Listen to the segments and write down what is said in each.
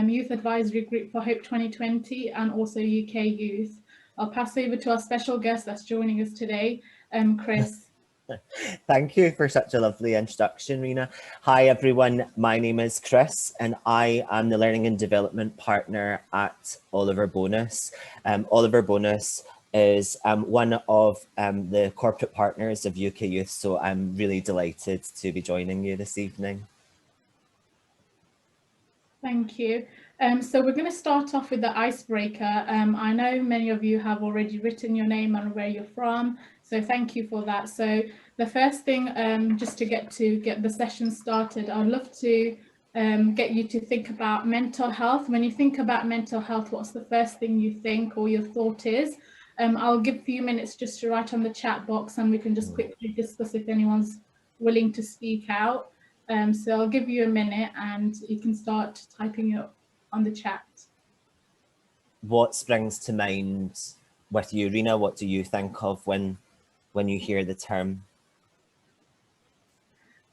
Youth Advisory Group for Hope 2020 and also UK Youth. I'll pass over to our special guest that's joining us today, Chris. Thank you for such a lovely introduction, Rina. Hi everyone, my name is Chris and I am the Learning and Development Partner at Oliver Bonas. Oliver Bonas is one of the corporate partners of UK Youth, so I'm really delighted to be joining you this evening. Thank you. So we're going to start off with the icebreaker. I know many of you have already written your name and where you're from, so thank you for that. So the first thing, just to get the session started, I'd love to get you to think about mental health. When you think about mental health, what's the first thing you think or your thought is? I'll give a few minutes just to write on the chat box and we can just quickly discuss if anyone's willing to speak out. So I'll give you a minute and you can start typing it on the chat. What springs to mind with you, Rina? What do you think of when you hear the term?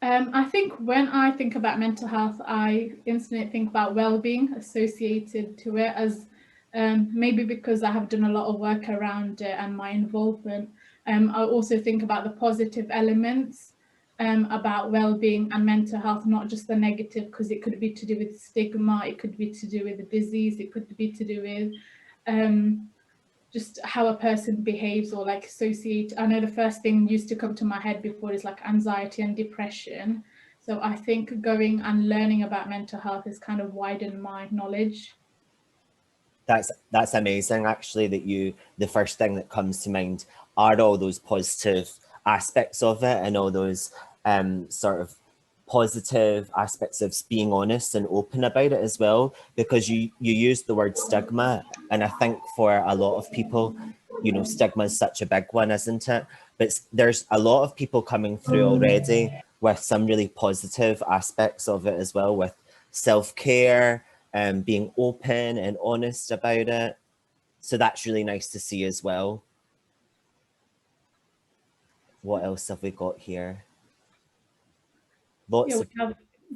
I think when I think about mental health, I instantly think about well-being associated to it, as maybe because I have done a lot of work around it and my involvement. I also think about the positive elements about well-being and mental health, not just the negative, because it could be to do with stigma, it could be to do with the disease, it could be to do with just how a person behaves or like associate. I know the first thing used to come to my head before is like anxiety and depression. So I think going and learning about mental health has kind of widened my knowledge. That's amazing, actually, that the first thing that comes to mind are all those positive aspects of it and all those sort of positive aspects of being honest and open about it as well, because you used the word stigma, and I think for a lot of people, you know, stigma is such a big one, isn't it? But there's a lot of people coming through already with some really positive aspects of it as well, with self-care and being open and honest about it. So that's really nice to see as well. What else have we got here? Lots of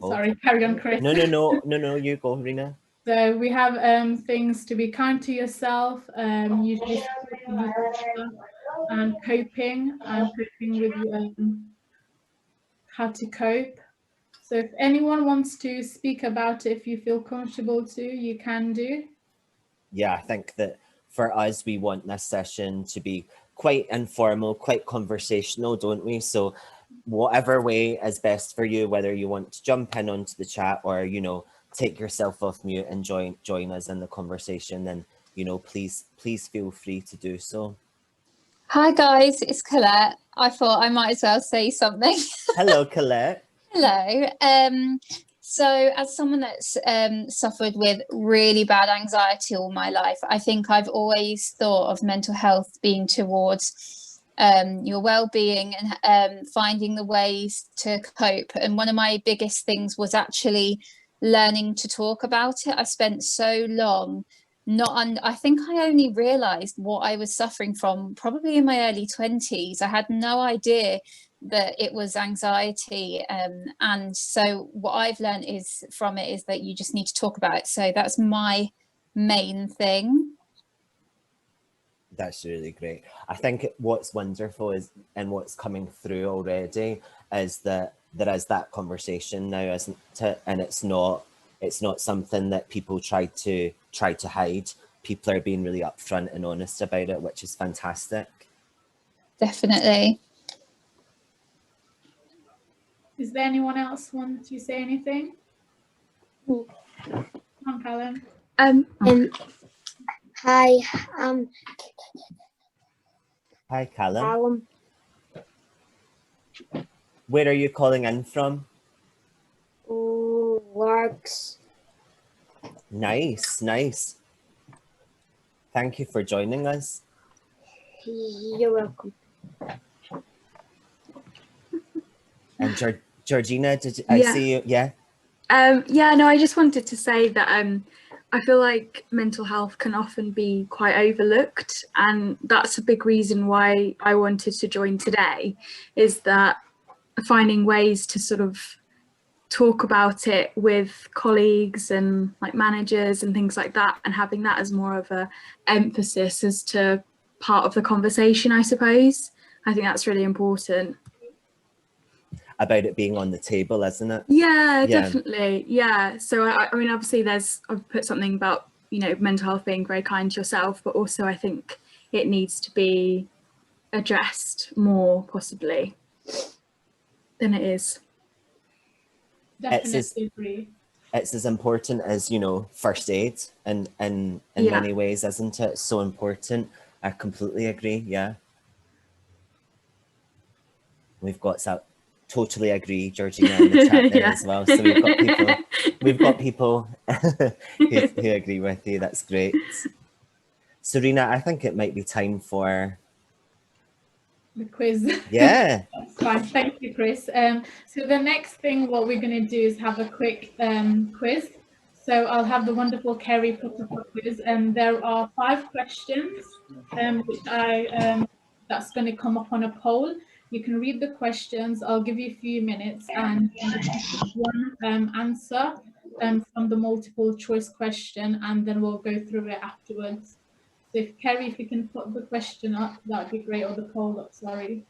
sorry, carry on, Chris. No, you go, Rina. So we have things to be kind to yourself, usually and coping with how to cope. So if anyone wants to speak about it, if you feel comfortable to, you can do. Yeah, I think that for us, we want this session to be quite informal, quite conversational, don't we? So whatever way is best for you, whether you want to jump in onto the chat or, you know, take yourself off mute and join us in the conversation, then, you know, please feel free to do so. Hi guys, it's Colette. I thought I might as well say something. Hello, Colette. Hello. So as someone that's suffered with really bad anxiety all my life, I think I've always thought of mental health being towards your well-being and finding the ways to cope. And one of my biggest things was actually learning to talk about it. I spent so long I think I only realized what I was suffering from probably in my early 20s. I had no idea that it was anxiety, and so what I've learned is that you just need to talk about it. So that's my main thing. That's really great. I think what's wonderful is, and what's coming through already, is that there is that conversation now, isn't it? And it's not something that people try to hide. People are being really upfront and honest about it, which is fantastic. Definitely. Is there anyone else want to say anything? Come on, Callum. Hi. Hi, Callum. Where are you calling in from? Larks. Nice. Thank you for joining us. You're welcome. And Georgina, I see you? Yeah. No, I just wanted to say that I feel like mental health can often be quite overlooked, and that's a big reason why I wanted to join today, is that finding ways to sort of talk about it with colleagues and like managers and things like that, and having that as more of a emphasis as to part of the conversation, I suppose. I think that's really important. About it being on the table, isn't it? Yeah, definitely. Yeah. So I mean, obviously I've put something about, you know, mental health being very kind to yourself, but also I think it needs to be addressed more possibly than it is. Definitely agree. It's as important as, you know, first aid in many ways, isn't it? So important. I completely agree. Yeah. We've got some totally agree, Georgina, in the chat there as well. So we've got people who agree with you. That's great. So Rina, I think it might be time for the quiz. Yeah. That's fine. Thank you, Chris. So the next thing, what we're going to do is have a quick quiz. So I'll have the wonderful Kerry put up a quiz, and there are 5 questions, which that's going to come up on a poll. You can read the questions. I'll give you a few minutes, and one answer from the multiple choice question, and then we'll go through it afterwards. So if Kerry, if you can put the question up, that would be great, or the poll up, sorry.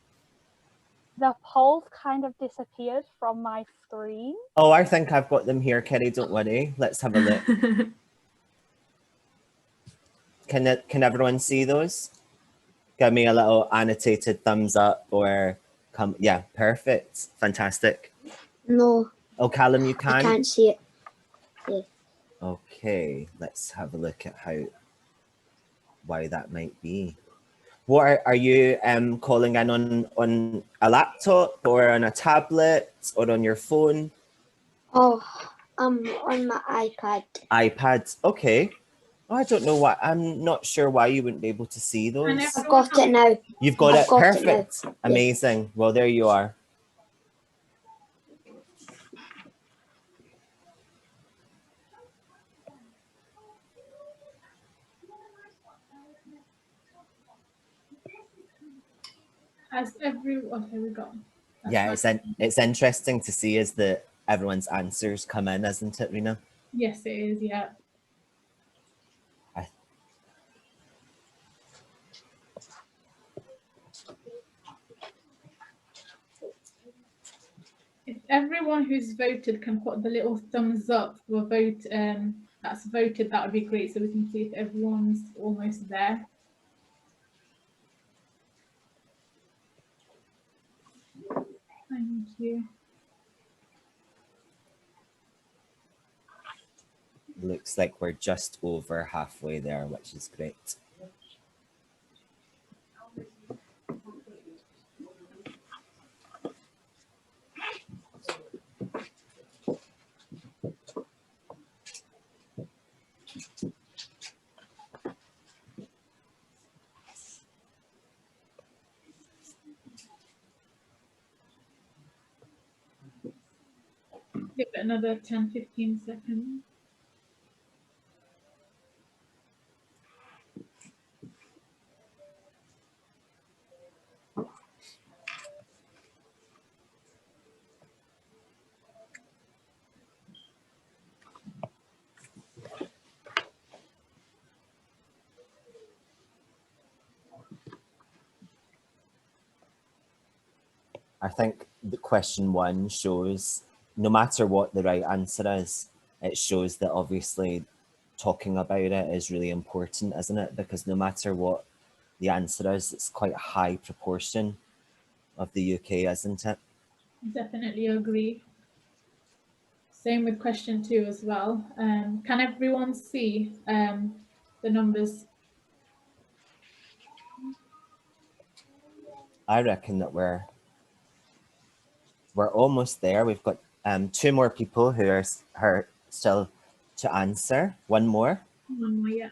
The polls kind of disappeared from my screen. Oh, I think I've got them here, Kerry, don't worry. Let's have a look. Can everyone see those? Give me a little annotated thumbs up or come. Yeah, perfect. Fantastic. No. Oh, Callum, you can? I can't see it. Yeah. Okay, let's have a look at why that might be. What are you calling in on a laptop or on a tablet or on your phone? Oh, on my iPad. iPad, okay. I don't know why. I'm not sure why you wouldn't be able to see those. I've got it now. You've got it. Perfect. It now. Amazing. Yeah. Well, there you are. Okay, we go. Yeah, it's interesting to see as everyone's answers come in, isn't it, Rina? Yes, it is. Yeah. If everyone who's voted can put the little thumbs up for vote, that's voted, that would be great, so we can see if everyone's almost there. Thank you. Looks like we're just over halfway there, which is great. Give it another 10-15 seconds. I think the question 1 shows, no matter what the right answer is, it shows that obviously talking about it is really important, isn't it? Because no matter what the answer is, it's quite a high proportion of the UK, isn't it? Definitely agree. Same with question 2 as well. Can everyone see the numbers? I reckon that we're almost there. We've got 2 more people who are still to answer. One more. One more, yeah.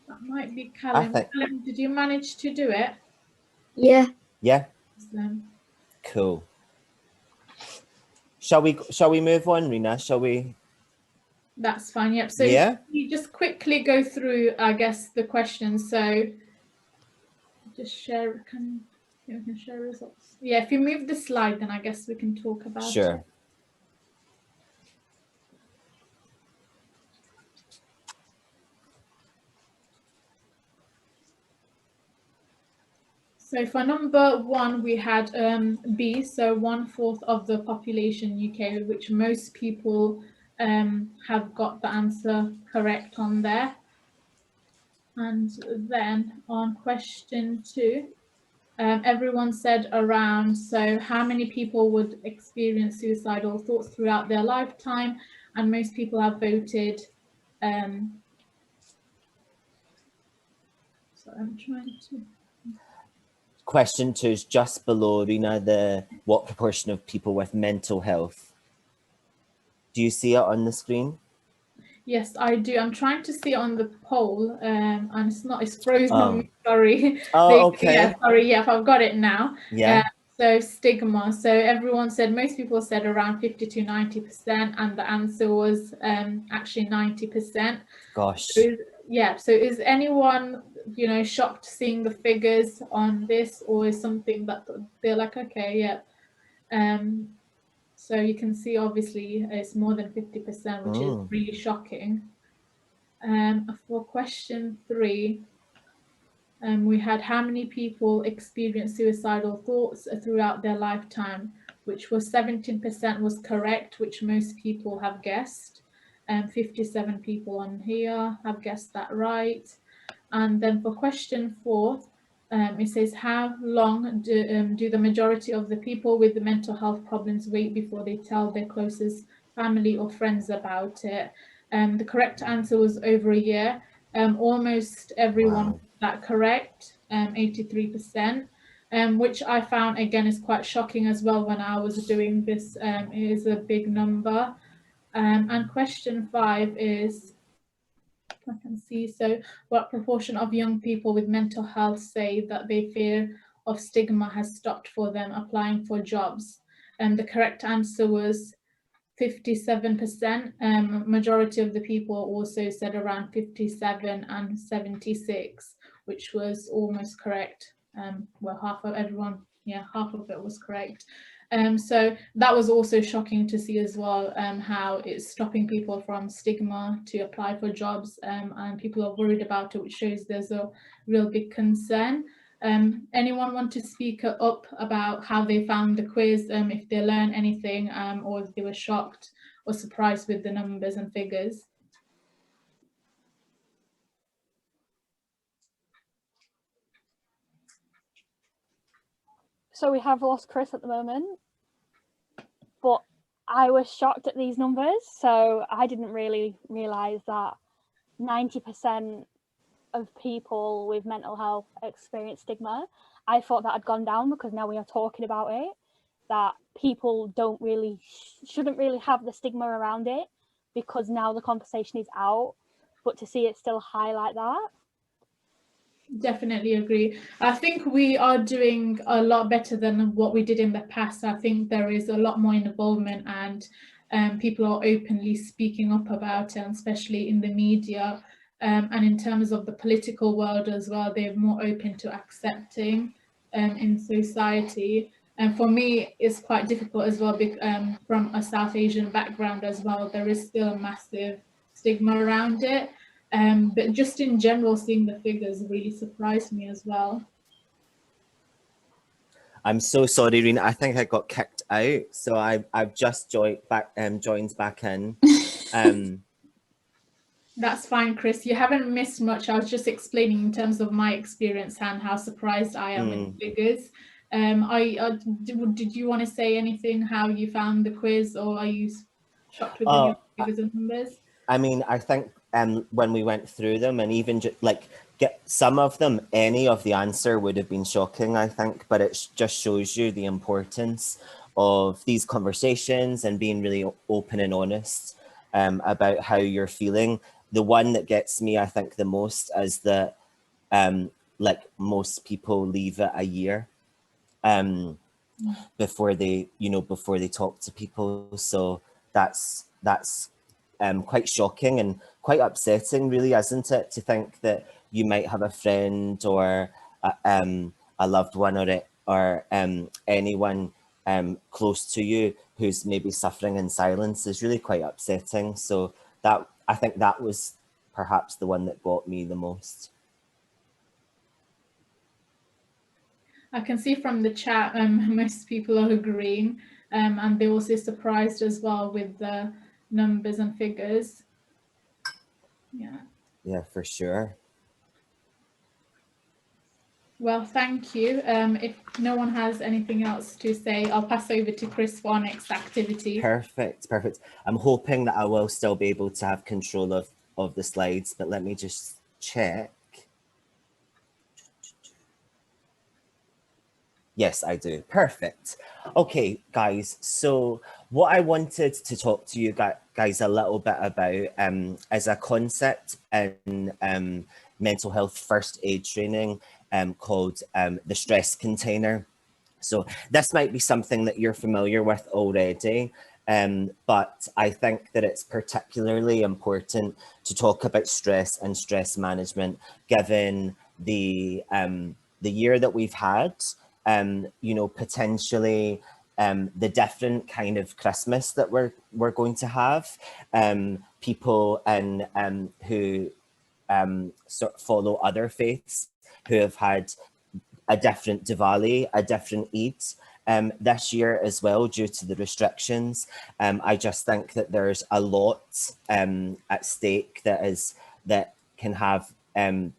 That might be Callum. Callum, did you manage to do it? Yeah. Yeah. Cool. Shall we move on, Rina? Shall we? That's fine. Yep. So yeah, you just quickly go through, I guess, the questions. So just share, we can share results. Yeah, if you move the slide, then I guess we can talk about it. Sure. So for number 1, we had B, so 1/4 of the population UK, which most people have got the answer correct on there. And then on question 2, everyone said around, so how many people would experience suicidal thoughts throughout their lifetime? And most people have voted, sorry, I'm trying to. Question 2 is just below, Rina, what proportion of people with mental health? Do you see it on the screen? Yes, I do. I'm trying to see it on the poll, and it's frozen on me, Oh. sorry. Oh, okay. Yeah, sorry, yeah, I've got it now. Yeah. So stigma. So everyone said, most people said around 50 to 90%, and the answer was actually 90%. Gosh. So, yeah, so is anyone, shocked seeing the figures on this, or is something that they're like, okay, yeah. So you can see, obviously, it's more than 50%, which is really shocking. For question 3, we had how many people experience suicidal thoughts throughout their lifetime, which was 17% was correct, which most people have guessed. 57 people on here have guessed that right. And then for question 4, it says, how long do the majority of the people with the mental health problems wait before they tell their closest family or friends about it? The correct answer was over a year. Almost everyone got that correct, 83%, which I found, again, is quite shocking as well when I was doing this. It is a big number. And question 5 is, I can see, so what proportion of young people with mental health say that their fear of stigma has stopped for them applying for jobs? And the correct answer was 57%. Majority of the people also said around 57 and 76, which was almost correct. Well, half of everyone, yeah, half of it was correct. So that was also shocking to see as well, how it's stopping people from stigma to apply for jobs, and people are worried about it, which shows there's a real big concern. Anyone want to speak up about how they found the quiz, if they learned anything, or if they were shocked or surprised with the numbers and figures? So we have lost Chris at the moment, but I was shocked at these numbers. So I didn't really realise that 90% of people with mental health experience stigma. I thought that had gone down because now we are talking about it, that people shouldn't really have the stigma around it because now the conversation is out, but to see it still high like that. Definitely agree. I think we are doing a lot better than what we did in the past. I think there is a lot more involvement, and people are openly speaking up about it, and especially in the media, and in terms of the political world as well, they're more open to accepting in society. And for me, it's quite difficult as well, from a South Asian background as well. There is still a massive stigma around it. But just in general, seeing the figures really surprised me as well. I'm so sorry, Rina. I think I got kicked out, so I've just joined back in. That's fine, Chris. You haven't missed much. I was just explaining in terms of my experience and how surprised I am with the figures. Did you want to say anything, how you found the quiz, or are you shocked with the figures and numbers? I mean, I think when we went through them, and even get some of them, any of the answer would have been shocking, I think, but it just shows you the importance of these conversations and being really open and honest about how you're feeling. The one that gets me, I think, the most is that most people leave it a year before they talk to people. So that's quite shocking and quite upsetting, really, isn't it, to think that you might have a friend or a loved one or anyone close to you who's maybe suffering in silence is really quite upsetting. So that, I think that was perhaps the one that got me the most. I can see from the chat most people are agreeing, and they're also surprised as well with the numbers and figures. Yeah, for sure. Well, thank you. If no one has anything else to say, I'll pass over to Chris for our next activity. Perfect. I'm hoping that I will still be able to have control of the slides, but let me just check. Yes, I do. Perfect. Okay, guys. So what I wanted to talk to you guys a little bit about is a concept in mental health first aid training called the stress container. So this might be something that you're familiar with already, but I think that it's particularly important to talk about stress and stress management, given the year that we've had. You know, potentially the different kind of Christmas that we're going to have. People who sort of follow other faiths who have had a different Diwali, a different Eid this year as well due to the restrictions. I just think that there's a lot at stake that can have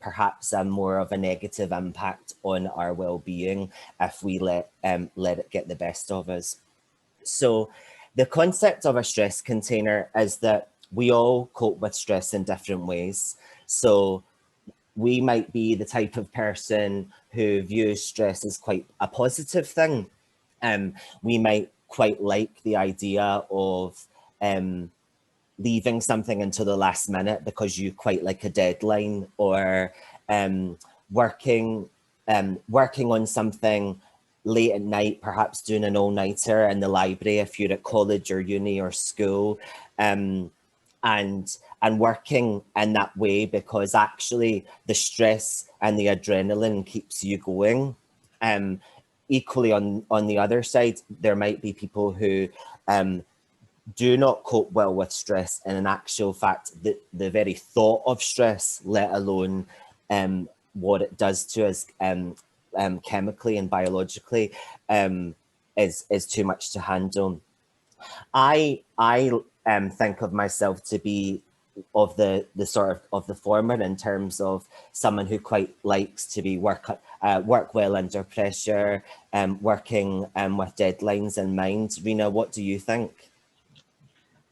perhaps more of a negative impact on our well-being if we let it get the best of us. So the concept of a stress container is that we all cope with stress in different ways. So we might be the type of person who views stress as quite a positive thing. We might quite like the idea of leaving something until the last minute because you quite like a deadline, or working on something late at night, perhaps doing an all-nighter in the library if you're at college or uni or school, and working in that way because actually the stress and the adrenaline keeps you going. Equally on the other side, there might be people who do not cope well with stress, and in actual fact, the very thought of stress, let alone what it does to us chemically and biologically, is too much to handle. I think of myself to be of the former, in terms of someone who quite likes to be work well under pressure, working with deadlines in mind. Rina, what do you think?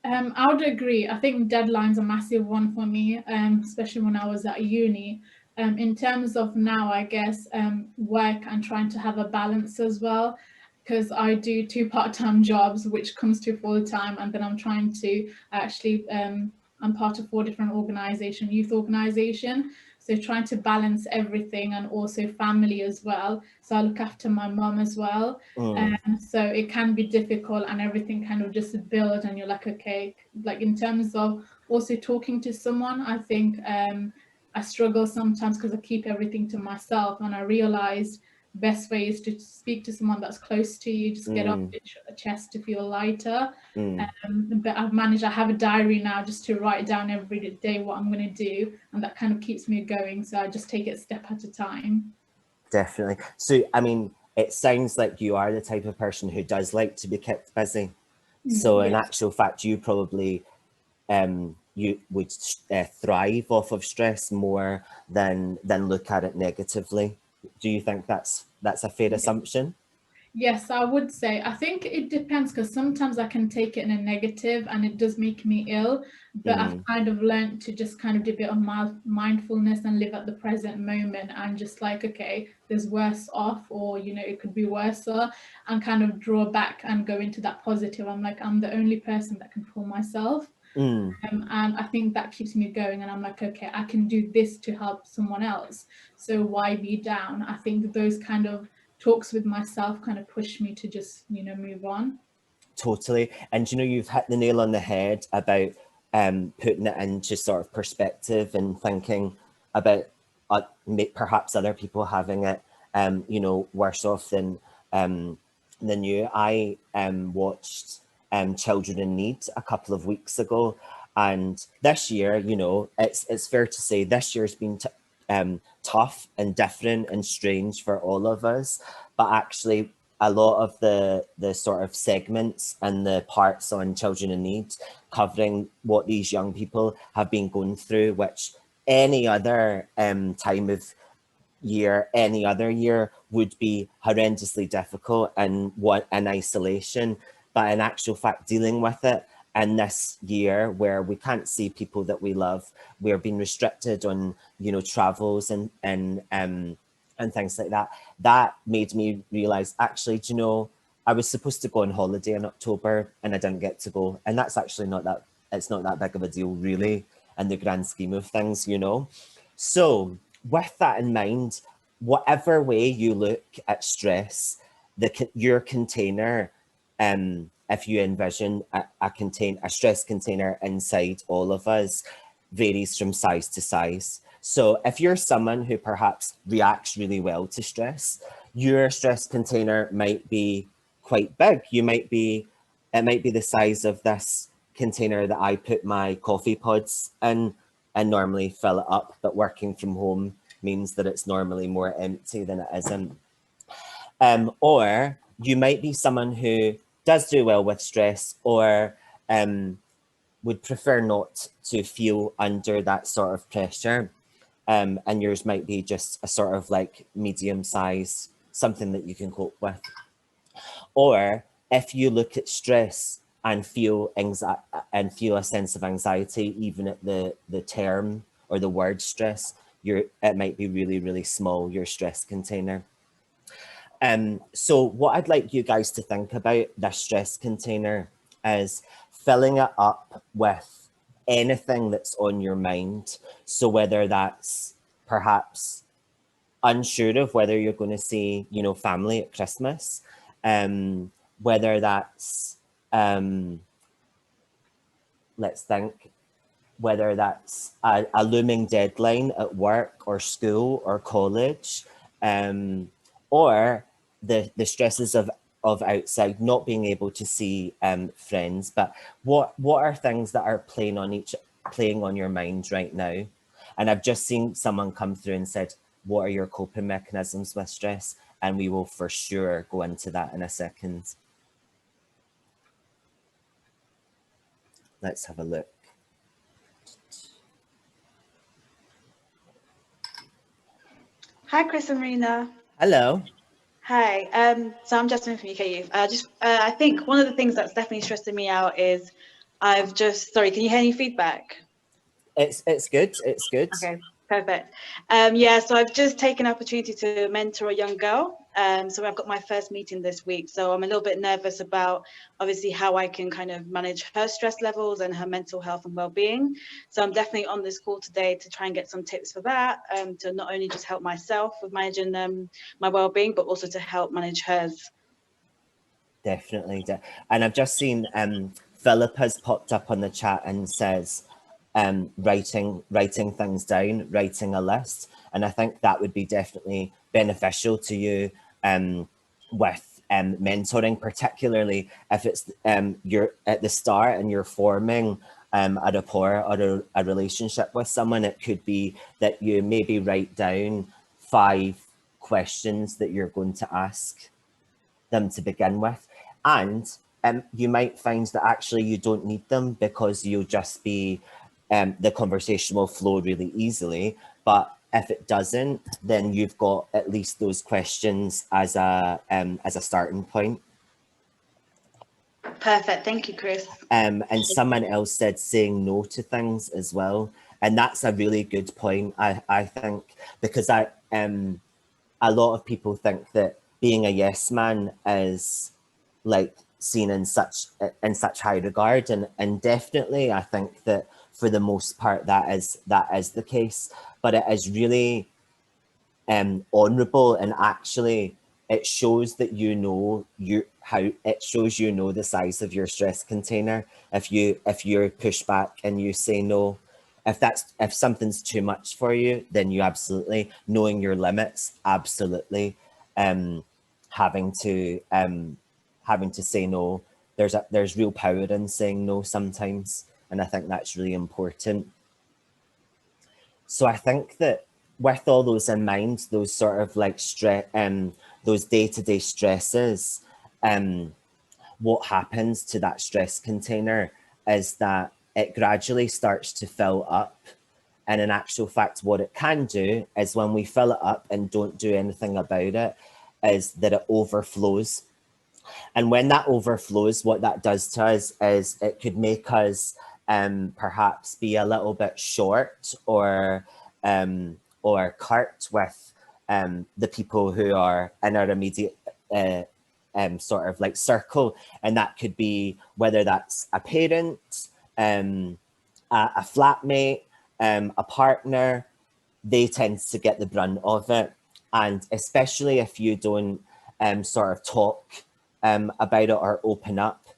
I would agree. I think deadline's a massive one for me, especially when I was at uni. In terms of now, I guess, work and trying to have a balance as well, because I do 2 part-time jobs, which comes to full-time, and then I'm trying to actually, I'm part of 4 different youth organisation. So trying to balance everything, and also family as well. So I look after my mum as well. So it can be difficult, and everything kind of just build, and you're like, okay, like in terms of also talking to someone, I think I struggle sometimes because I keep everything to myself, and I realized best way is to speak to someone that's close to you, just get off your chest to feel lighter. But I have a diary now just to write down every day what I'm going to do, and that kind of keeps me going. So I just take it a step at a time. Definitely. So, I mean, it sounds like you are the type of person who does like to be kept busy. So in actual fact, you probably you would thrive off of stress more than look at it negatively. Do you think that's a fair assumption? Yes, I would say. I think it depends, because sometimes I can take it in a negative and it does make me ill, but I've kind of learned to just kind of do a bit of mindfulness and live at the present moment, and just like, okay, there's worse off, or, you know, it could be worse, and kind of draw back and go into that positive. I'm like, I'm the only person that can pull myself. And I think that keeps me going, and I'm like, okay, I can do this to help someone else, so why be down? I think those kind of talks with myself kind of push me to just, you know, move on. Totally. And you know, you've hit the nail on the head about putting it into sort of perspective and thinking about perhaps other people having it, you know, worse off than you. I watched Children in Need a couple of weeks ago, and this year, you know, it's fair to say this year's been tough and different and strange for all of us, but actually a lot of the sort of segments and the parts on Children in Need covering what these young people have been going through, which any other time of year, any other year would be horrendously difficult and what in isolation, but in actual fact dealing with it. And this year where we can't see people that we love, we're being restricted on, you know, travels and things like that. That made me realize, actually, do you know, I was supposed to go on holiday in October and I didn't get to go. And that's actually not that, it's not that big of a deal really in the grand scheme of things, you know. So with that in mind, whatever way you look at stress, your container, if you envision a stress container inside all of us, varies from size to size. So if you're someone who perhaps reacts really well to stress, your stress container might be quite big. It might be the size of this container that I put my coffee pods in and normally fill it up, but working from home means that it's normally more empty than it isn't. Or you might be someone who does do well with stress, or would prefer not to feel under that sort of pressure. And yours might be just a sort of like medium size, something that you can cope with. Or if you look at stress and feel a sense of anxiety, even at the term or the word stress, it might be really, really small, your stress container. So what I'd like you guys to think about this stress container is filling it up with anything that's on your mind. So whether that's perhaps unsure of whether you're going to see, you know, family at Christmas, whether that's, let's think, whether that's a looming deadline at work or school or college, or the stresses of outside, not being able to see friends. But what are things that are playing on your mind right now? And I've just seen someone come through and said, what are your coping mechanisms with stress? And we will for sure go into that in a second. Let's have a look. Hi, Chris and Rina. Hello. Hi. So I'm Jasmine from UK Youth. I think one of the things that's definitely stressing me out is sorry, can you hear any feedback? It's good. It's good. Okay, perfect. Yeah, so I've just taken an opportunity to mentor a young girl. So I've got my first meeting this week. So I'm a little bit nervous about obviously how I can kind of manage her stress levels and her mental health and well-being. So I'm definitely on this call today to try and get some tips for that, to not only just help myself with managing my well-being, but also to help manage hers. Definitely. And I've just seen Philip has popped up on the chat and says, writing things down, writing a list. And I think that would be definitely beneficial to you with mentoring, particularly if it's you're at the start and you're forming a rapport or a relationship with someone. It could be that you maybe write down 5 questions that you're going to ask them to begin with. And you might find that actually you don't need them because you'll just be, the conversation will flow really easily. But if it doesn't, then you've got at least those questions as a starting point. Perfect. Thank you, Chris. And someone else said saying no to things as well. And that's a really good point, I think, because a lot of people think that being a yes man is like seen in such high regard, and definitely I think that for the most part that is the case, but it is really honorable, and actually it shows that you know the size of your stress container if you push back and you say no. if something's too much for you, then you absolutely, knowing your limits, absolutely having to say no. There's real power in saying no sometimes, and I think that's really important. So I think that with all those in mind, those sort of like stress, those day-to-day stresses, what happens to that stress container is that it gradually starts to fill up. And in actual fact, what it can do is when we fill it up and don't do anything about it, is that it overflows. And when that overflows, what that does to us is it could make us perhaps be a little bit short or curt with the people who are in our immediate sort of like circle. And that could be whether that's a parent, a flatmate, a partner. They tend to get the brunt of it. And especially if you don't sort of talk about it or open up,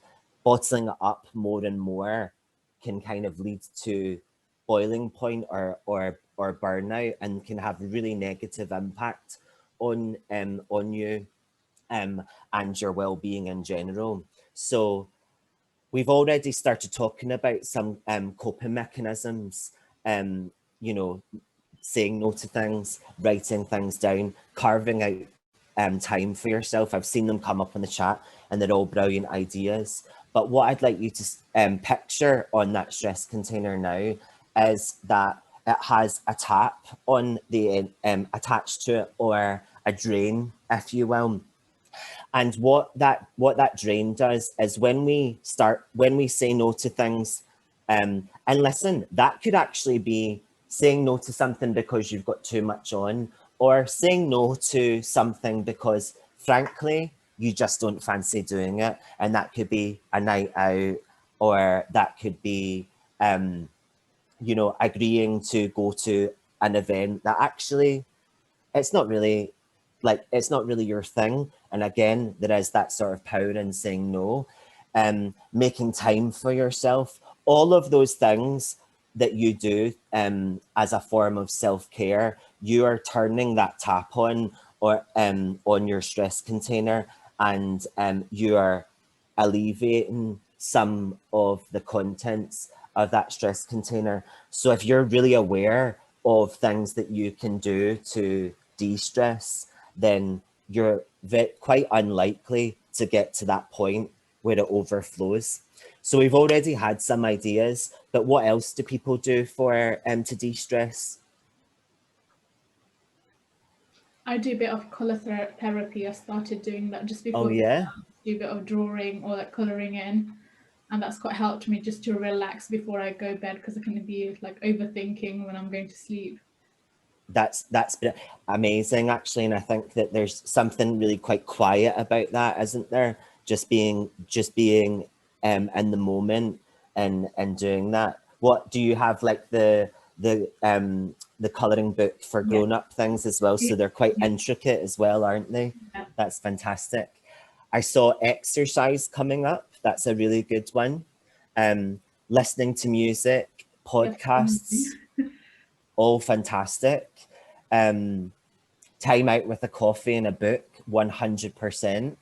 bottling it up more and more can kind of lead to boiling point or burnout, and can have a really negative impact on you and your well-being in general. So we've already started talking about some coping mechanisms, you know, saying no to things, writing things down, carving out time for yourself. I've seen them come up in the chat and they're all brilliant ideas. But what I'd like you to picture on that stress container now is that it has a tap on the attached to it, or a drain, if you will. And what that drain does is when we say no to things, and listen, that could actually be saying no to something because you've got too much on, or saying no to something because frankly you just don't fancy doing it. And that could be a night out, or that could be you know, agreeing to go to an event that actually it's not really your thing. And again, there is that sort of power in saying no. Making time for yourself, all of those things that you do as a form of self-care, you are turning that tap on, or on your stress container, and you are alleviating some of the contents of that stress container. So if you're really aware of things that you can do to de-stress, then you're quite unlikely to get to that point where it overflows. So we've already had some ideas, but what else do people do for to de-stress? I do a bit of colour therapy. I started doing that just before. Oh yeah. Do a bit of drawing or like colouring in, and that's quite helped me just to relax before I go to bed, because I can be like overthinking when I'm going to sleep. That's been amazing actually, and I think that there's something really quite quiet about that, isn't there? Just being in the moment and doing that. What do you have, like the colouring book for grown-up things as well? So they're quite intricate as well, aren't they? Yeah. That's fantastic. I saw exercise coming up. That's a really good one. Listening to music, podcasts, all fantastic. Time out with a coffee and a book, 100%.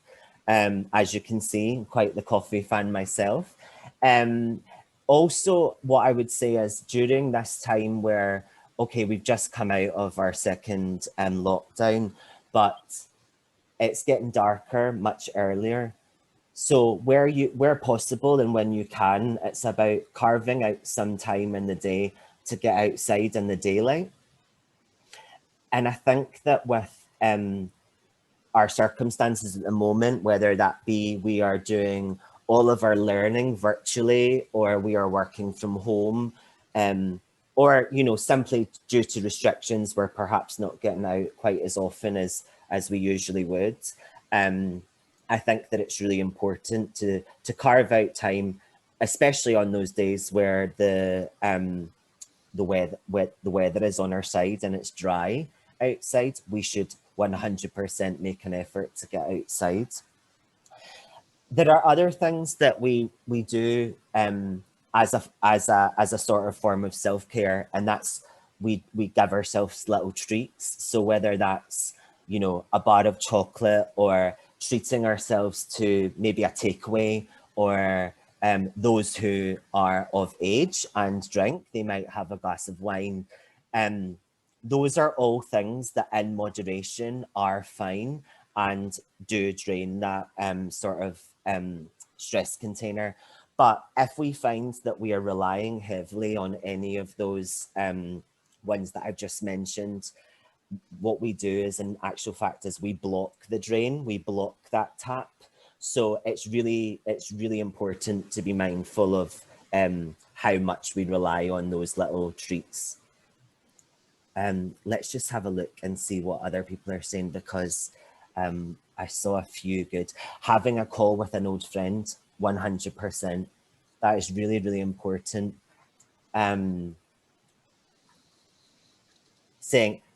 As you can see, I'm quite the coffee fan myself. Also, what I would say is during this time where, okay, we've just come out of our second lockdown, but it's getting darker much earlier. So where possible and when you can, it's about carving out some time in the day to get outside in the daylight. And I think that with our circumstances at the moment, whether that be we are doing all of our learning virtually, or we are working from home, or, you know, simply due to restrictions, we're perhaps not getting out quite as often as we usually would. I think that it's really important to carve out time, especially on those days where the weather is on our side and it's dry outside. We should 100% make an effort to get outside. There are other things that we do as a sort of form of self-care, and that's we give ourselves little treats. So whether that's, you know, a bar of chocolate, or treating ourselves to maybe a takeaway, or those who are of age and drink, they might have a glass of wine. Those are all things that in moderation are fine and do drain that sort of stress container. But if we find that we are relying heavily on any of those ones that I've just mentioned, what we do is, in actual fact, is we block the drain, we block that tap. So it's really important to be mindful of how much we rely on those little treats. Let's just have a look and see what other people are saying, because I saw a few good. Having a call with an old friend, 100%. That is really important.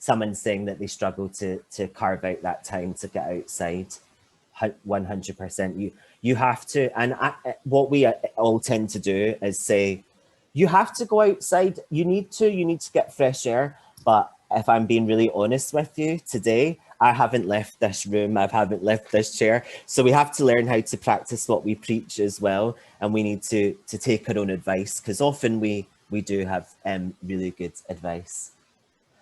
Someone saying that they struggle to carve out that time to get outside, 100%. You have to, and what we all tend to do is say, you have to go outside, you need to get fresh air. But if I'm being really honest with you today, I haven't left this room, I haven't left this chair. So we have to learn how to practice what we preach as well. And we need to take our own advice, because often we do have really good advice.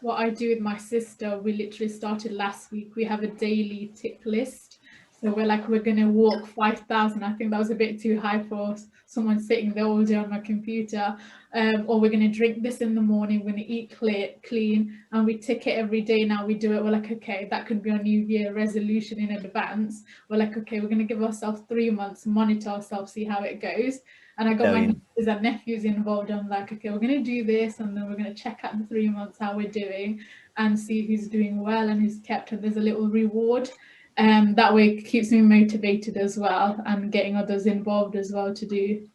What I do with my sister, we literally started last week. We have a daily tick list. So we're going to walk 5,000. I think that was a bit too high for someone sitting there all day on my computer. Or we're going to drink this in the morning, we're going to eat clean, and we tick it every day. Now we do it. We're like, okay, that could be our New Year resolution in advance. We're like, okay, we're going to give ourselves 3 months, monitor ourselves, see how it goes. And I got my nieces and nephews involved. I'm like, okay, we're going to do this, and then we're going to check out in 3 months how we're doing and see who's doing well and who's kept. And there's a little reward. That way it keeps me motivated as well, and getting others involved as well to do,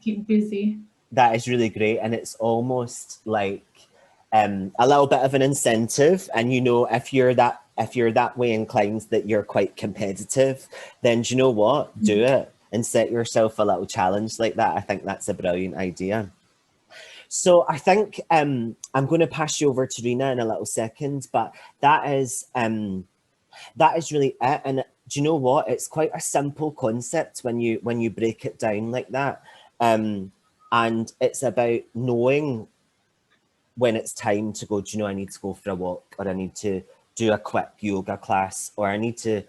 keep busy. That is really great. And it's almost like a little bit of an incentive. And, you know, if you're that way inclined, that you're quite competitive, then do you know what? Do it and set yourself a little challenge like that. I think that's a brilliant idea. So I think I'm going to pass you over to Rina in a little second, but that is really it. And do you know what? It's quite a simple concept when you break it down like that. And it's about knowing when it's time to go, do you know, I need to go for a walk, or I need to do a quick yoga class, or I need to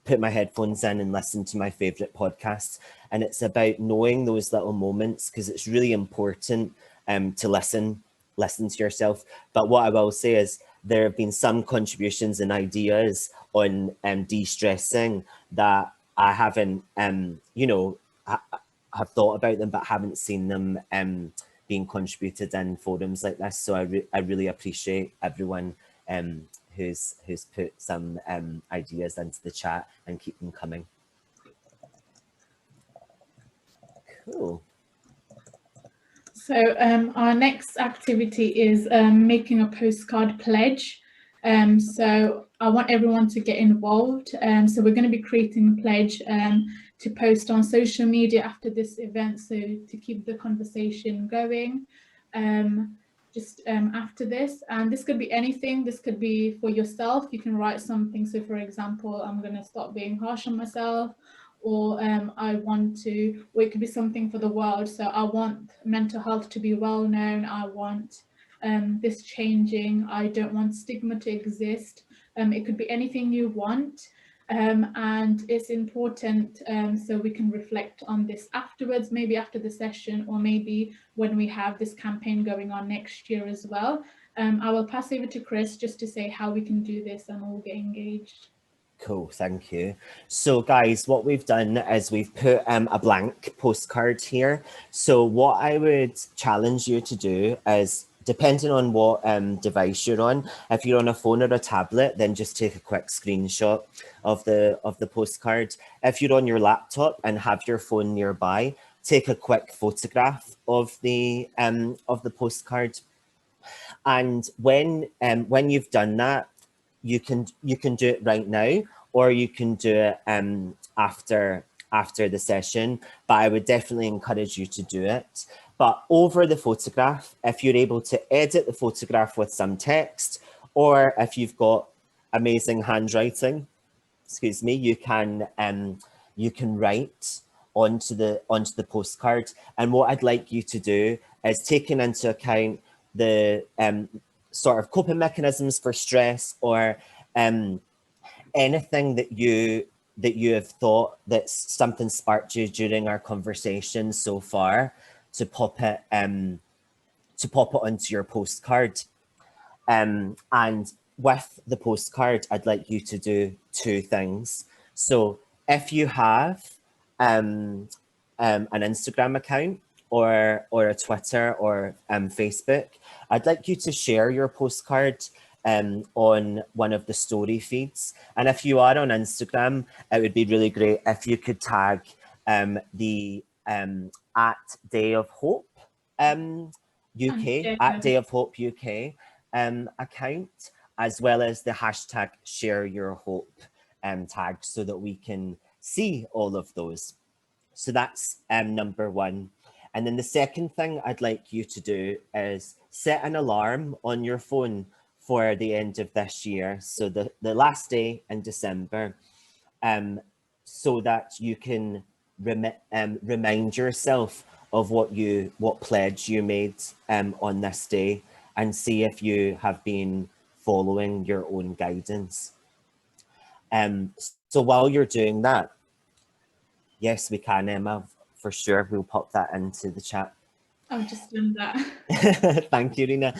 put my headphones in and listen to my favorite podcast. And it's about knowing those little moments, because it's really important to listen to yourself. But what I will say is, there have been some contributions and ideas on de-stressing that I haven't, you know, have thought about them, but haven't seen them being contributed in forums like this. So I really appreciate everyone who's put some ideas into the chat, and keep them coming. Cool. So our next activity is making a postcard pledge. So I want everyone to get involved. So we're going to be creating a pledge to post on social media after this event, so to keep the conversation going just after this. And this could be anything. This could be for yourself. You can write something. So for example, I'm going to stop being harsh on myself, or I want to, or it could be something for the world. So I want mental health to be well known. I want this changing. I don't want stigma to exist. It could be anything you want. And it's important so we can reflect on this afterwards, maybe after the session, or maybe when we have this campaign going on next year as well. I will pass over to Chris just to say how we can do this and all get engaged. Cool, thank you. So guys, what we've done is we've put a blank postcard here. So what I would challenge you to do is, depending on what device you're on, if you're on a phone or a tablet, then just take a quick screenshot of the postcard. If you're on your laptop and have your phone nearby, take a quick photograph of the postcard. And when you've done that, you can do it right now, or you can do it after after the session, but I would definitely encourage you to do it. But over the photograph, if you're able to edit the photograph with some text, or if you've got amazing handwriting, excuse me, you can write onto the postcard. And what I'd like you to do is, taking into account the sort of coping mechanisms for stress, or anything that you have thought that's something sparked you during our conversation so far, to pop it onto your postcard. And with the postcard, I'd like you to do two things. So if you have an Instagram account, or a Twitter, or Facebook, I'd like you to share your postcard on one of the story feeds. And if you are on Instagram, it would be really great if you could tag the at Day of Hope UK, at Day of Hope UK account, as well as the hashtag Share Your Hope tag, so that we can see all of those. So that's number one. And then the second thing I'd like you to do is set an alarm on your phone for the end of this year, so the last day in December, so that you can remind yourself of what pledge you made on this day, and see if you have been following your own guidance. So while you're doing that, yes, we can, Emma, for sure. We'll pop that into the chat. I've just done that. Thank you, Rina.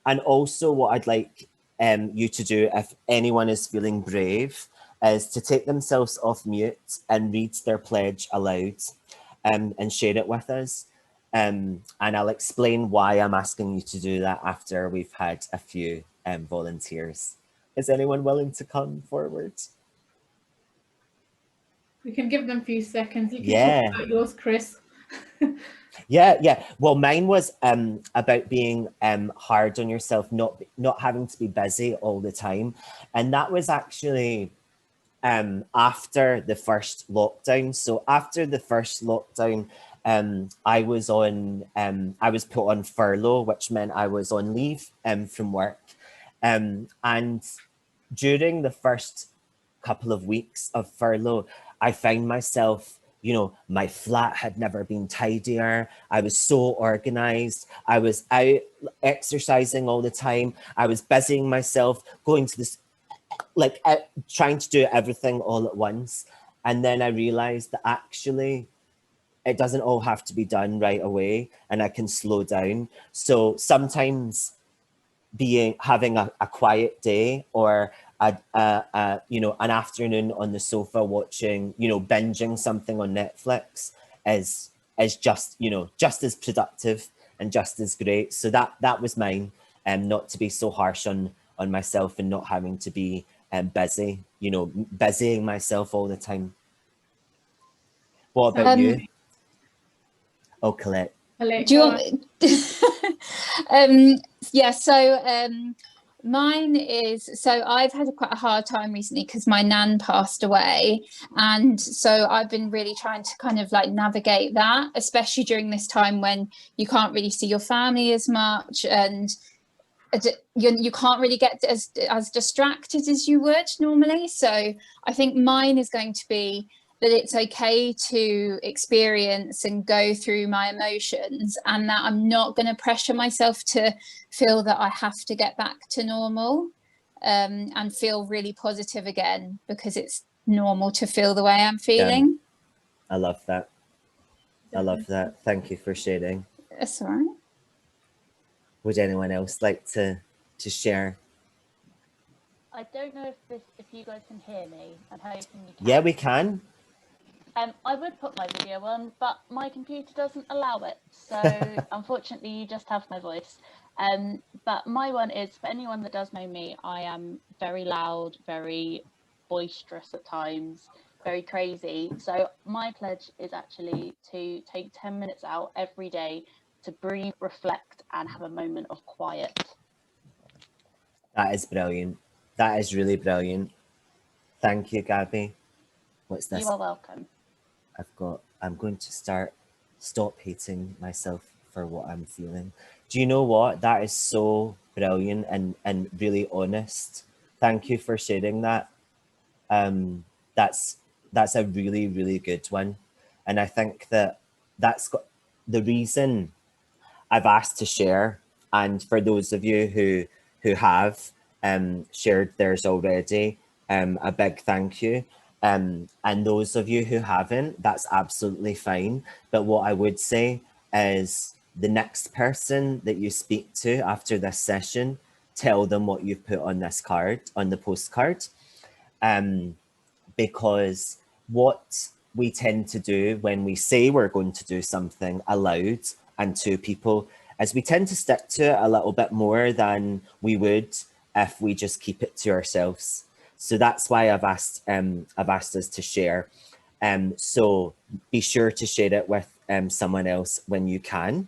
And also, what I'd like you to do, if anyone is feeling brave, is to take themselves off mute and read their pledge aloud, and share it with us. And I'll explain why I'm asking you to do that after we've had a few volunteers. Is anyone willing to come forward? We can give them a few seconds. You can talk about yours, Chris. Yeah. Well, mine was about being hard on yourself, not having to be busy all the time. And that was actually after the first lockdown. So after the first lockdown, I was put on furlough, which meant I was on leave from work. And during the first couple of weeks of furlough, I found myself, my flat had never been tidier. I was so organized. I was out exercising all the time. I was busying myself, going to this, trying to do everything all at once. And then I realized that actually it doesn't all have to be done right away, and I can slow down. So sometimes having a quiet day, or an afternoon on the sofa watching, binging something on Netflix is just as productive and just as great. So that was mine, not to be so harsh on myself, and not having to be busy, busying myself all the time. What about you? Oh, Colette. Do you want yeah, so mine is, so I've had quite a hard time recently because my nan passed away, and so I've been really trying to kind of navigate that, especially during this time when you can't really see your family as much, and you can't really get as distracted as you would normally. So I think mine is going to be that it's okay to experience and go through my emotions, and that I'm not going to pressure myself to feel that I have to get back to normal, and feel really positive again, because it's normal to feel the way I'm feeling. I love that. I love that. Thank you for sharing. That's all right. Would anyone else like to share? I don't know if you guys can hear me. I'm hoping you can. Yeah, we can. I would put my video on, but my computer doesn't allow it. So unfortunately, you just have my voice. But my one is, for anyone that does know me, I am very loud, very boisterous at times, very crazy. So my pledge is actually to take 10 minutes out every day to breathe, reflect, and have a moment of quiet. That is brilliant. That is really brilliant. Thank you, Gabby. What's this? You are welcome. I'm going to stop hating myself for what I'm feeling. Do you know what? That is so brilliant and really honest. Thank you for sharing that. That's a really, really good one. And I think that's got the reason I've asked to share. And for those of you who have shared theirs already, a big thank you. And those of you who haven't, that's absolutely fine. But what I would say is the next person that you speak to after this session, tell them what you've put on this card, on the postcard. Because what we tend to do when we say we're going to do something aloud and to people is we tend to stick to it a little bit more than we would if we just keep it to ourselves. So that's why I've asked us to share. So be sure to share it with someone else when you can.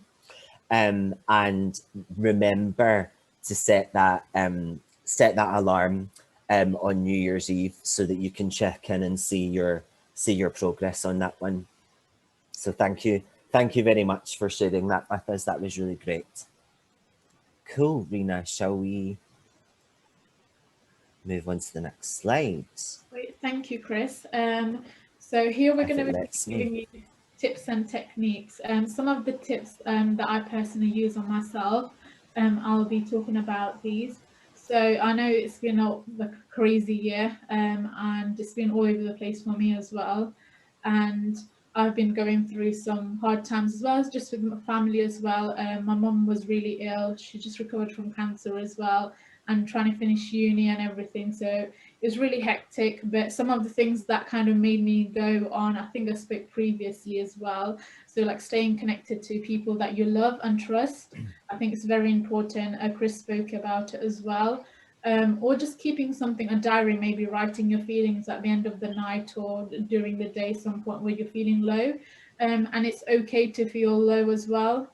And remember to set that alarm on New Year's Eve so that you can check in and see your progress on that one. So thank you very much for sharing that with us. That was really great. Cool, Rina, shall we move on to the next slide? Great, thank you, Chris. So here we're going to be giving you tips and techniques. Some of the tips that I personally use on myself, I'll be talking about these. So I know it's been a crazy year and it's been all over the place for me as well. And I've been going through some hard times as well, as just with my family as well. My mum was really ill. She just recovered from cancer as well, and trying to finish uni and everything. So it was really hectic, but some of the things that kind of made me go on, I think I spoke previously as well. So like staying connected to people that you love and trust, I think it's very important. Chris spoke about it as well. Or just keeping something, a diary, maybe writing your feelings at the end of the night or during the day, some point where you're feeling low. And it's okay to feel low as well.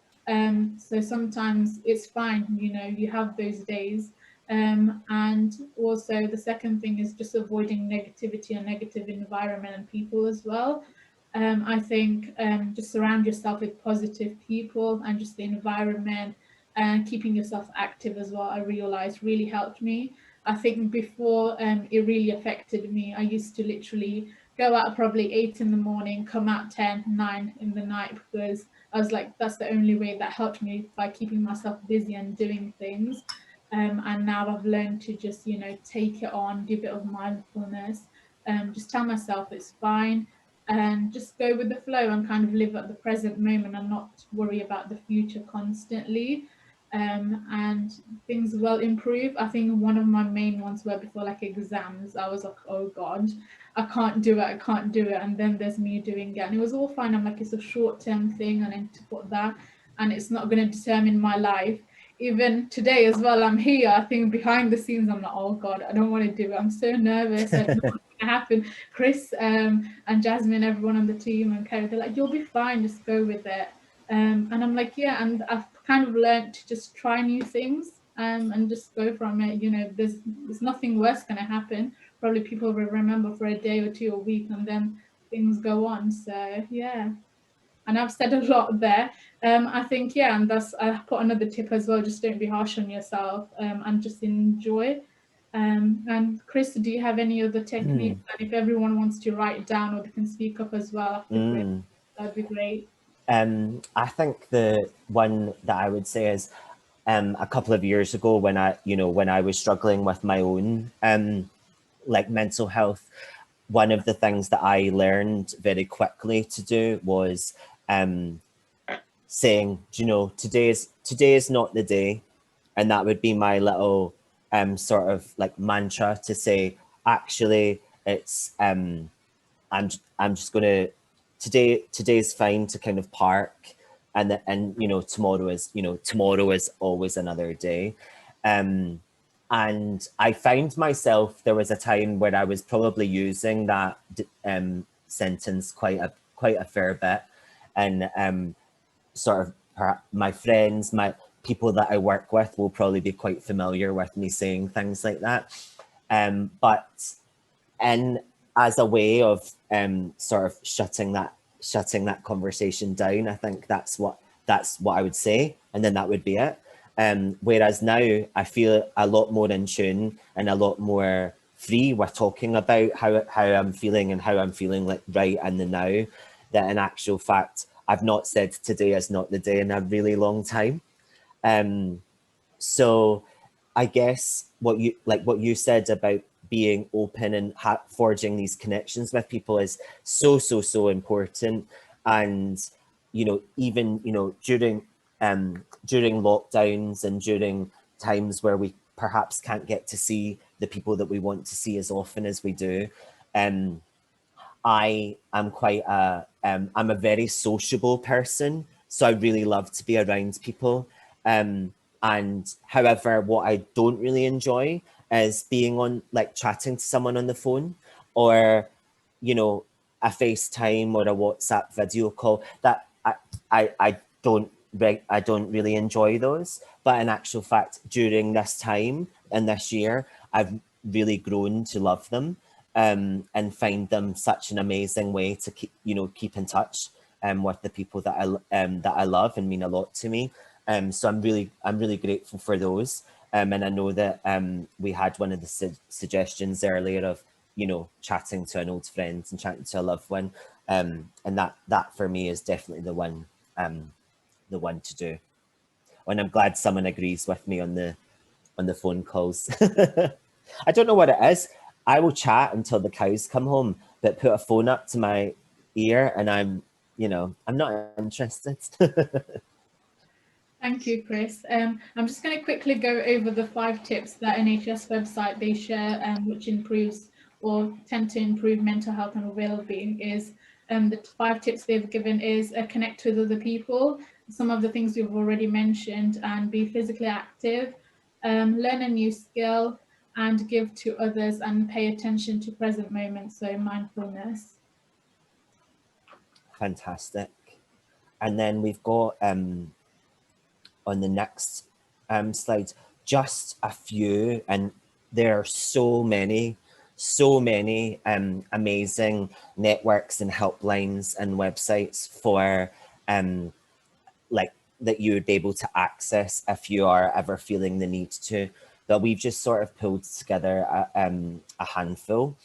So sometimes it's fine, you know, you have those days. And also the second thing is just avoiding negativity and negative environment and people as well. I think just surround yourself with positive people and just the environment, and keeping yourself active as well, I realized really helped me. I think before it really affected me. I used to literally go out probably 8 in the morning, come out 10, 9 in the night, because I was like, that's the only way that helped me, by keeping myself busy and doing things. And now I've learned to just, you know, take it on, do a bit of mindfulness, just tell myself it's fine, and just go with the flow and kind of live at the present moment and not worry about the future constantly. And things will improve. I think one of my main ones were before like exams, I was like, oh God, I can't do it. And then there's me doing it. And it was all fine. I'm like, it's a short-term thing. I need to put that, and it's not going to determine my life. Even today as well, I'm here. I think behind the scenes, I'm like, oh God, I don't want to do it. I'm so nervous. I don't know what's going to happen. Chris and Jasmine, everyone on the team, and Kerry, they're like, you'll be fine. Just go with it. And I'm like, yeah. And I've kind of learned to just try new things and just go from it. You know, there's nothing worse going to happen. Probably people will remember for a day or two, a week, and then things go on. So yeah. And I've said a lot there. I think, yeah, and that's, I put another tip as well, just don't be harsh on yourself, and just enjoy. And Chris, do you have any other techniques? And if everyone wants to write it down or they can speak up as well after Chris, that'd be great. I think the one that I would say is a couple of years ago when I was struggling with my own like mental health, one of the things that I learned very quickly to do was saying, you know, today is not the day. And that would be my little sort of like mantra to say, actually, it's I'm just gonna, today's fine to kind of park, and you know, tomorrow is always another day. And I found myself, there was a time where I was probably using that sentence quite a fair bit, and sort of my friends, my people that I work with will probably be quite familiar with me saying things like that. But as a way of sort of shutting that shutting that conversation down. I think that's what I would say, and then that would be it. Whereas now I feel a lot more in tune and a lot more free with talking about how I'm feeling and how I'm feeling like right in the now, that in actual fact, I've not said today is not the day in a really long time. So I guess what you said about being open and forging these connections with people is so important. And, you know, even, you know, during lockdowns and during times where we perhaps can't get to see the people that we want to see as often as we do, I am I'm a very sociable person, so I really love to be around people. And however, what I don't really enjoy is being on, like, chatting to someone on the phone, or, you know, a FaceTime or a WhatsApp video call. That I don't really enjoy those. But in actual fact, during this time and this year, I've really grown to love them. And find them such an amazing way to keep in touch with the people that I love and mean a lot to me. So I'm really grateful for those. And I know that we had one of the suggestions earlier of, you know, chatting to an old friend and chatting to a loved one, and that for me is definitely the one to do. And I'm glad someone agrees with me on the phone calls. I don't know what it is. I will chat until the cows come home, but put a phone up to my ear and I'm not interested. Thank you, Chris. I'm just going to quickly go over the 5 tips that NHS website they share, which improves or tend to improve mental health and well-being. Is the 5 tips they've given is connect with other people, some of the things we've already mentioned, and be physically active, learn a new skill, and give to others, and pay attention to present moments, so mindfulness. Fantastic. And then we've got on the next slide just a few, and there are so many amazing networks and helplines and websites for like that you would be able to access if you are ever feeling the need to. But we've just sort of pulled together a handful.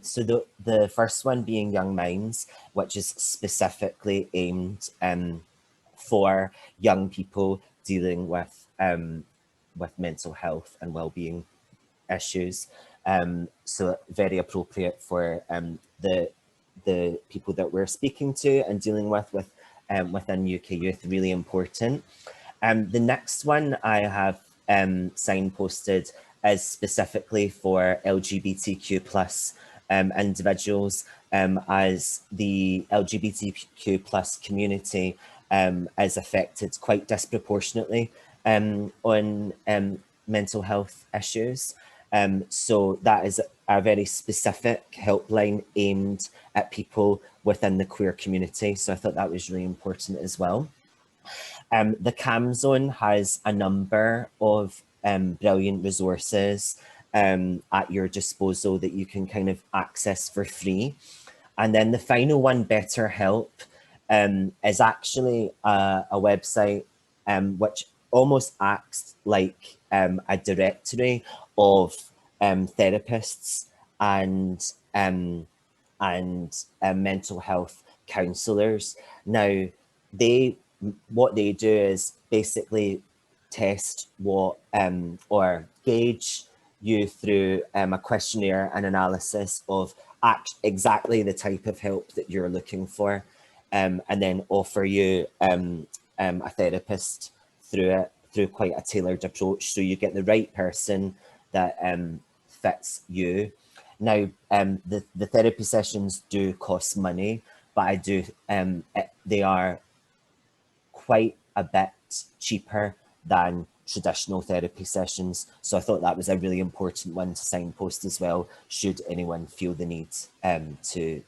So the first one being Young Minds, which is specifically aimed for young people dealing with mental health and well-being issues. So very appropriate for the people that we're speaking to and dealing with within UK youth, really important. The next one I have signposted is specifically for LGBTQ plus individuals, as the LGBTQ plus community is affected quite disproportionately on mental health issues. So that is a very specific helpline aimed at people within the queer community. So I thought that was really important as well. The CAM Zone has a number of brilliant resources at your disposal that you can kind of access for free. And then the final one, BetterHelp, is actually a website which almost acts like a directory of therapists and mental health counsellors. Now, what they do is basically test what or gauge you through a questionnaire and analysis of exactly the type of help that you're looking for, and then offer you a therapist through quite a tailored approach, so you get the right person that fits you. Now, the therapy sessions do cost money, but they are quite a bit cheaper than traditional therapy sessions. So I thought that was a really important one to signpost as well, should anyone feel the need to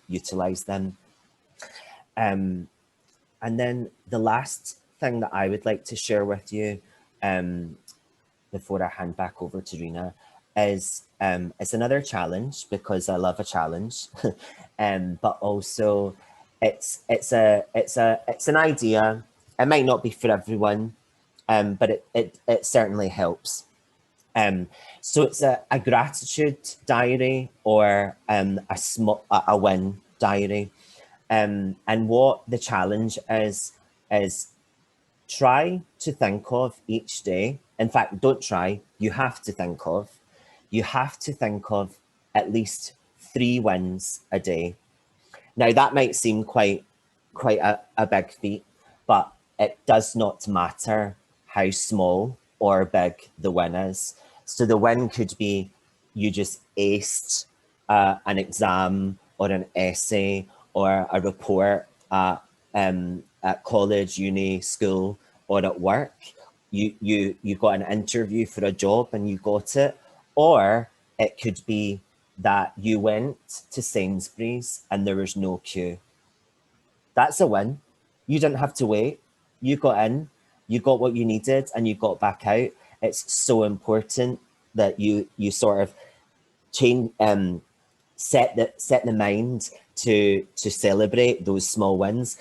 utilize them. And then the last thing that I would like to share with you before I hand back over to Rina is it's another challenge, because I love a challenge, but also it's an idea. It might not be for everyone, but it certainly helps. So it's a gratitude diary or a win diary. And what the challenge is try to think of each day. In fact, don't try, you have to think of at least 3 wins a day. Now that might seem quite a big feat, but it does not matter how small or big the win is. So the win could be you just aced an exam or an essay or a report at college, uni, school, or at work. You got an interview for a job and you got it. Or it could be that you went to Sainsbury's and there was no queue. That's a win. You didn't have to wait. You got in, you got what you needed, and you got back out. It's so important that you sort of change, set the mind to celebrate those small wins.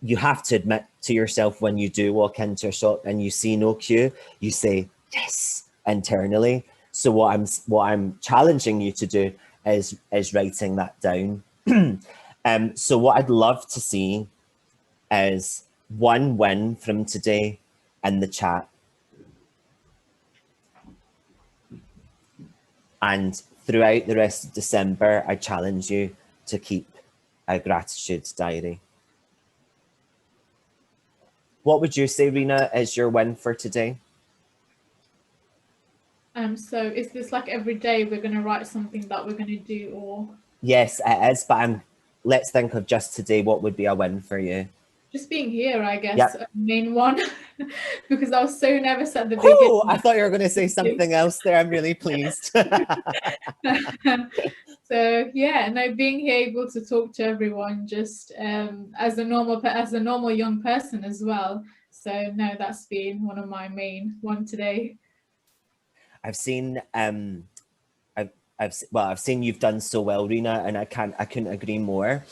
You have to admit to yourself when you do walk into a shop and you see no queue, you say yes internally. So what I'm challenging you to do is writing that down. So what I'd love to see is 1 win from today in the chat. And throughout the rest of December, I challenge you to keep a gratitude diary. What would you say, Rina, is your win for today? So is this like every day we're going to write something that we're going to do, or? Yes, it is, but let's think of just today. What would be a win for you? Just being here, I guess, Yep. Main one, because I was so nervous at the Oh, beginning. I thought you were going to say something else there. I'm really pleased. So yeah, no, being here, able to talk to everyone, just as a normal young person as well. So no, that's been one of my main one today. I've seen I've seen you've done so well, Rina, and I couldn't agree more.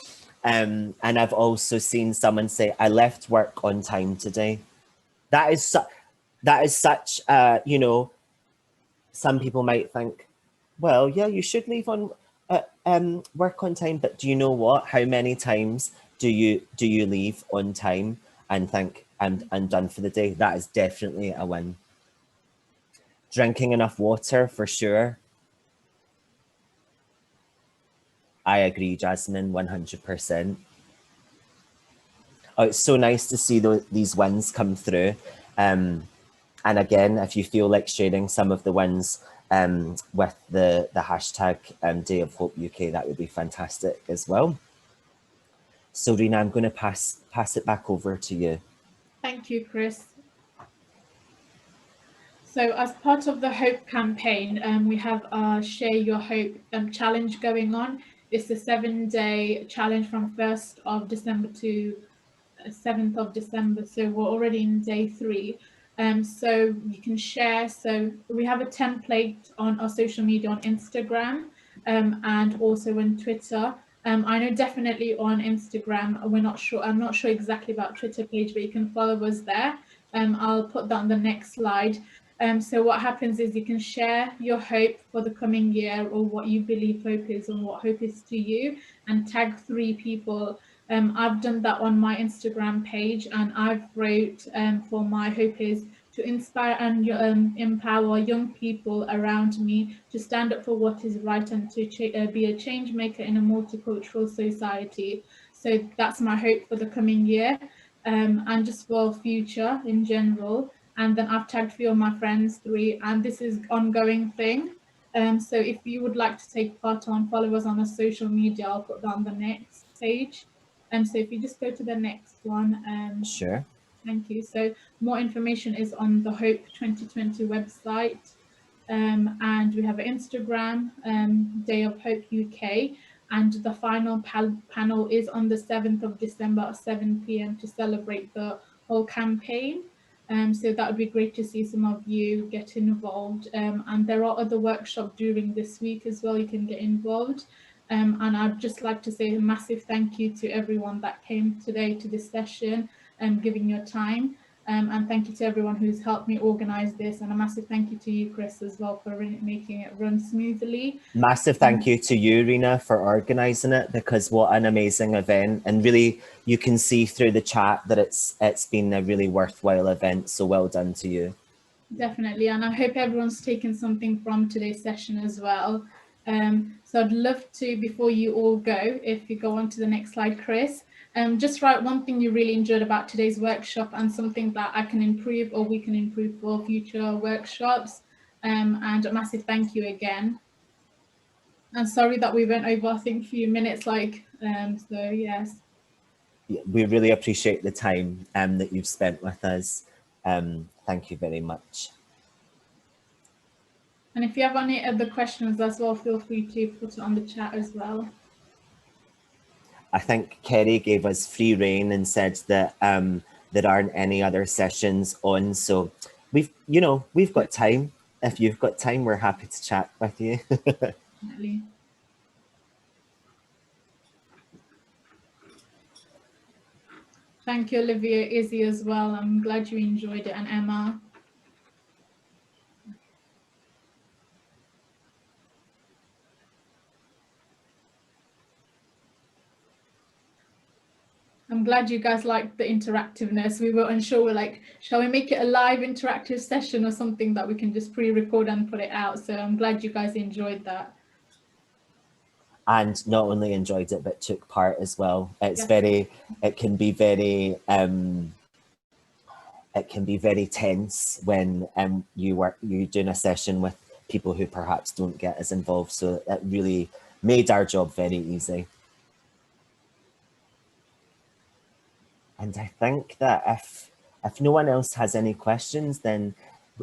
And I've also seen someone say, I left work on time today. That is such, you know, some people might think, well, yeah, you should leave on work on time, but do you know what? How many times do you leave on time and think I'm done for the day? That is definitely a win. Drinking enough water for sure. I agree, Jasmine, 100%. Oh, it's so nice to see these wins come through. And again, if you feel like sharing some of the wins with the hashtag Day of Hope UK, that would be fantastic as well. So Rina, I'm going to pass it back over to you. Thank you, Chris. So as part of the Hope campaign, we have our Share Your Hope challenge going on. It's a 7-day challenge from 1st of December to 7th of December. So we're already in day 3. So you can share. So we have a template on our social media on Instagram and also on Twitter. I know definitely on Instagram, I'm not sure exactly about Twitter page, but you can follow us there. I'll put that on the next slide. So what happens is you can share your hope for the coming year, or what you believe hope is and what hope is to you, and tag 3 people. I've done that on my Instagram page, and I've wrote for my hope is to inspire and empower young people around me to stand up for what is right and to be a change maker in a multicultural society. So that's my hope for the coming year, and just for future in general. And then I've tagged 3 of my friends, 3, and this is ongoing thing. So if you would like to take part on, follow us on our social media. I'll put that on the next page. So if you just go to the next one. Sure. Thank you. So more information is on the Hope 2020 website. And we have an Instagram, Day of Hope UK. And the final panel is on the 7th of December at 7 p.m. to celebrate the whole campaign. So that would be great to see some of you get involved. And there are other workshops during this week as well. You can get involved. And I'd just like to say a massive thank you to everyone that came today to this session and giving your time. And thank you to everyone who's helped me organise this, and a massive thank you to you, Chris, as well, for making it run smoothly. Massive thank you to you, Rina, for organising it, because what an amazing event, and really you can see through the chat that it's been a really worthwhile event, so well done to you. Definitely, and I hope everyone's taken something from today's session as well. So I'd love to, before you all go, if you go on to the next slide, Chris, just write one thing you really enjoyed about today's workshop and something that I can improve or we can improve for future workshops. And a massive thank you again. And sorry that we went over, I think, a few minutes, so yes. We really appreciate the time that you've spent with us. Thank you very much. And if you have any other questions as well, feel free to put it on the chat as well. I think Kerry gave us free rein and said that there aren't any other sessions on. So we've got time. If you've got time, we're happy to chat with you. Definitely. Thank you, Olivia, Izzy as well. I'm glad you enjoyed it, and Emma. I'm glad you guys liked the interactiveness. We were unsure, we're like, shall we make it a live interactive session or something that we can just pre-record and put it out? So I'm glad you guys enjoyed that. And not only enjoyed it, but took part as well. It's Yes. it can be very tense when you're doing a session with people who perhaps don't get as involved. So it really made our job very easy. And I think that if no one else has any questions, then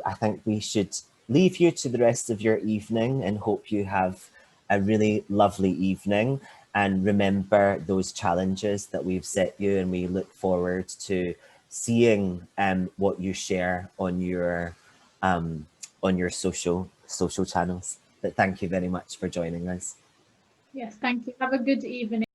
I think we should leave you to the rest of your evening and hope you have a really lovely evening. And remember those challenges that we've set you, and we look forward to seeing what you share on your social channels. But thank you very much for joining us. Yes, thank you. Have a good evening.